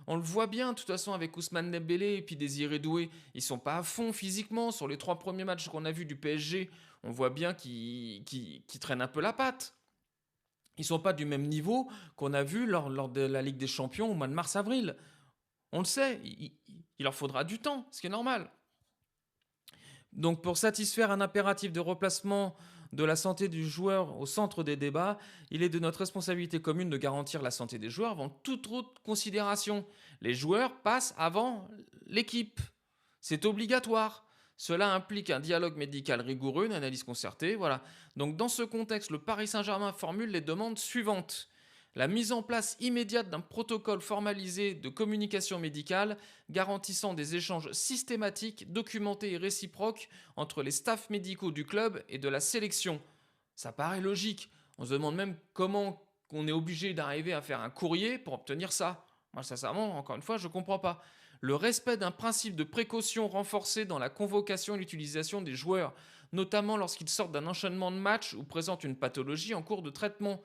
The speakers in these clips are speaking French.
On le voit bien, de toute façon, avec Ousmane Dembélé et puis Désiré Doué, ils sont pas à fond physiquement. Sur les 3 premiers matchs qu'on a vus du PSG, on voit bien qu'ils traînent un peu la patte. Ils sont pas du même niveau qu'on a vu lors de la Ligue des Champions au mois de mars-avril. On le sait, il leur faudra du temps, ce qui est normal. Donc pour satisfaire un impératif de replacement de la santé du joueur au centre des débats, il est de notre responsabilité commune de garantir la santé des joueurs avant toute autre considération. Les joueurs passent avant l'équipe. C'est obligatoire. Cela implique un dialogue médical rigoureux, une analyse concertée, voilà. Donc dans ce contexte, le Paris Saint-Germain formule les demandes suivantes: la mise en place immédiate d'un protocole formalisé de communication médicale garantissant des échanges systématiques, documentés et réciproques entre les staffs médicaux du club et de la sélection. Ça paraît logique. On se demande même comment on est obligé d'arriver à faire un courrier pour obtenir ça. Moi, sincèrement, encore une fois, je ne comprends pas. Le respect d'un principe de précaution renforcé dans la convocation et l'utilisation des joueurs, notamment lorsqu'ils sortent d'un enchaînement de matchs ou présentent une pathologie en cours de traitement.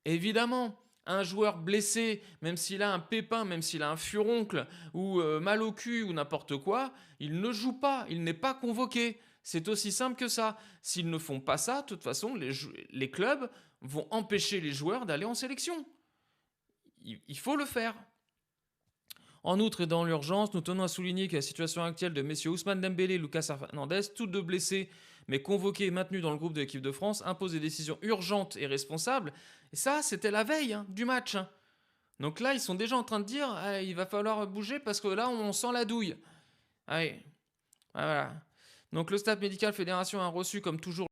Évidemment, un joueur blessé, même s'il a un pépin, même s'il a un furoncle ou mal au cul ou n'importe quoi, il ne joue pas, il n'est pas convoqué. C'est aussi simple que ça. S'ils ne font pas ça, de toute façon, les clubs vont empêcher les joueurs d'aller en sélection. Il faut le faire. En outre, et dans l'urgence, nous tenons à souligner que la situation actuelle de messieurs Ousmane Dembélé et Lucas Hernandez, tous deux blessés, mais convoqués et maintenus dans le groupe de l'équipe de France, impose des décisions urgentes et responsables. Et ça, c'était la veille du match. Donc là, ils sont déjà en train de dire ah, il va falloir bouger parce que là, on sent la douille. Allez, voilà. Donc le staff médical fédération a reçu, comme toujours,